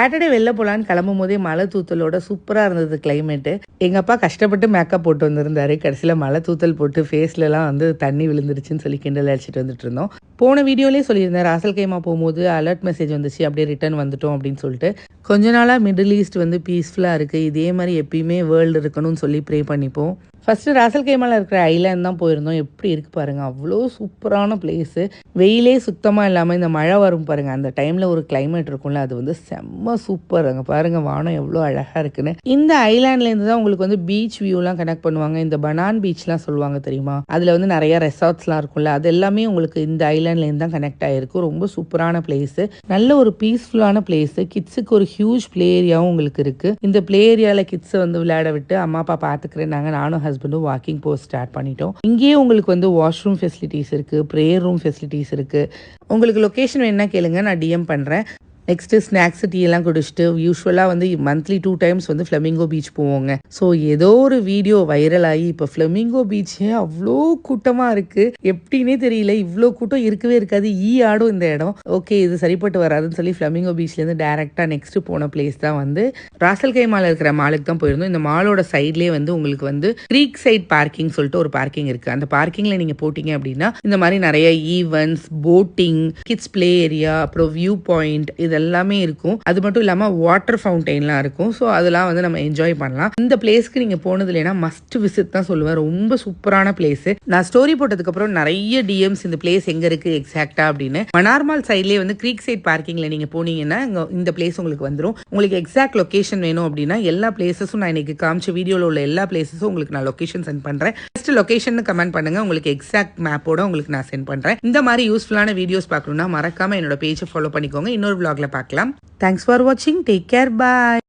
Saturday வெளில போகலான்னு கிளம்பும் போதே மழை தூத்தலோட சூப்பராக இருந்தது கிளைமேட்டு. எங்கள் அப்பா கஷ்டப்பட்டு மேக்கப் போட்டு வந்திருந்தாரு. கடைசியில் மழை தூத்தல் போட்டு ஃபேஸ்லலாம் வந்து தண்ணி விழுந்துருச்சுன்னு சொல்லி கிண்டல் அடிச்சுட்டு வந்துட்டு இருந்தோம். போன வீடியோலேயே சொல்லியிருந்தேன், ராசல் கைமா போகும்போது அலர்ட் மெசேஜ் வந்துச்சு, அப்படியே ரிட்டர்ன் வந்துட்டோம் அப்படின்னு சொல்லிட்டு. கொஞ்ச நாளாக மிடில் ஈஸ்ட் வந்து பீஸ்ஃபுல்லாக இருக்குது, இதே மாதிரி எப்பயுமே வேர்ல்டு இருக்கணும்னு சொல்லி ப்ரே பண்ணிப்போம். ஃபஸ்ட்டு ராசல் கைமாவில் இருக்கிற ஐலாண்ட் தான் போயிருந்தோம். எப்படி இருக்குது பாருங்கள், அவ்வளோ சூப்பரான பிளேஸு. வெயிலே சுத்தமாக இல்லாமல் இந்த மழை வரும் பாருங்கள், அந்த டைமில் ஒரு கிளைமேட் இருக்கும்ல, அது வந்து செம்ம சூப்பர். அங்கே பாருங்கள் வானம் எவ்வளோ அழகாக இருக்குன்னு. இந்த ஐலாண்ட்லேருந்து தான் உங்களுக்கு வந்து பீச் வியூலாம் கனெக்ட் பண்ணுவாங்க. இந்த பனான் பீச்லாம் சொல்லுவாங்க தெரியுமா, அதில் வந்து நிறைய ரெசார்ட்ஸ்லாம் இருக்கும்ல, அது எல்லாமே உங்களுக்கு இந்த ஐலாண்ட்லேருந்து தான் கனெக்ட் ஆகிருக்கும். ரொம்ப சூப்பரான பிளேஸு, நல்ல ஒரு பீஸ்ஃபுல்லான பிளேஸு. கிட்ஸுக்கு ஒரு ஹியூஜ் பிளே ஏரியாவும் உங்களுக்கு இருக்குது. இந்த பிளே ஏரியாவில் கிட்ஸை வந்து விளையாட விட்டு அம்மா அப்பா பார்த்துக்கிறேன் நாங்கள், நானும் ஹஸ்பண்டும் வாக்கிங் போக ஸ்டார்ட் பண்ணிட்டோம். இங்கேயே உங்களுக்கு வந்து வாஷ்ரூம் ஃபெசிலிட்டிஸ் இருக்குது, ப்ரேயர் ரூம் ஃபெசிலிட்டிஸ் இருக்குது. உங்களுக்கு லொக்கேஷன் வேணா கேளுங்க, நான் டிஎம் பண்ணுறேன். நெக்ஸ்ட்டு ஸ்நாக்ஸு டீ எல்லாம் குடிச்சிட்டு யூஸ்வலாக வந்து மந்த்லி 2 times வந்து ஃப்ளெமிங்கோ பீச் போவோங்க. ஸோ ஏதோ ஒரு வீடியோ வைரல் ஆகி இப்போ ஃப்ளெமிங்கோ பீச்சே அவ்வளோ கூட்டமாக இருக்குது. எப்படின்னே தெரியல, இவ்வளோ கூட்டம் இருக்கவே இருக்காது, ஆடும் இந்த இடம். ஓகே, இது சரிப்பட்டு வராதுன்னு சொல்லி ஃப்ளெமிங்கோ பீச்லேருந்து டேரெக்டாக நெக்ஸ்ட்டு போன பிளேஸ் தான் வந்து ராசல் கைமாவில் இருக்கிற மாலுக்கு தான் போயிருந்தோம். இந்த மாலோட சைட்லேயே வந்து உங்களுக்கு வந்து க்ரீக் சைட் பார்க்கிங் சொல்லிட்டு ஒரு பார்க்கிங் இருக்குது. அந்த பார்க்கிங்கில் நீங்கள் போட்டிங்க அப்படின்னா இந்த மாதிரி நிறைய events, boating, kids play area, அப்புறம் வியூ பாயிண்ட் எல்லாமே இருக்கும். அது மட்டும் இல்லாமல் வாட்டர் ஃபவுண்டெயின்லாம் இருக்கும். ஸோ அதெல்லாம் வந்து நம்ம என்ஜாய் பண்ணலாம். இந்த பிளேஸ்க்கு நீங்கள் போனது இல்லைன்னா மஸ்ட் விசிட் தான் சொல்லுவேன். ரொம்ப சூப்பரான பிளேஸ். நான் ஸ்டோரி போட்டதுக்கப்புறம் நிறைய டிஎம்ஸ் இந்த பிளேஸ் எங்கே இருக்குது எக்ஸாக்டா அப்படின்னு. மன்னார்மால் சைட்லேயே வந்து க்ரீக் சைட் பார்க்கிங்கில் நீங்கள் போனீங்கன்னா இந்த பிளேஸ் உங்களுக்கு வந்துடும். உங்களுக்கு எக்ஸாக்ட் லொக்கேஷன் வேணும் அப்படின்னா எல்லா பிளேசஸும் நான் இன்னைக்கு காமிச்ச வீடியோவில் உள்ள எல்லா பிளேசஸும் உங்களுக்கு நான் லொக்கேஷன் சென்ட் பண்ணுறேன். ஃபர்ஸ்ட் லொக்கேஷன் கமெண்ட் பண்ணுங்க, உங்களுக்கு எக்ஸாக்ட் மேப்போட உங்களுக்கு நான் சென்ட் பண்ணுறேன். இந்த மாதிரி யூஸ்ஃபுல்லான வீடியோஸ் பார்க்கணும்னா மறக்காம என்னோட பேஜை ஃபாலோ பண்ணிக்கோங்க. இன்னொரு vlogல பார்க்கலாம். Thanks for watching. Take care. Bye.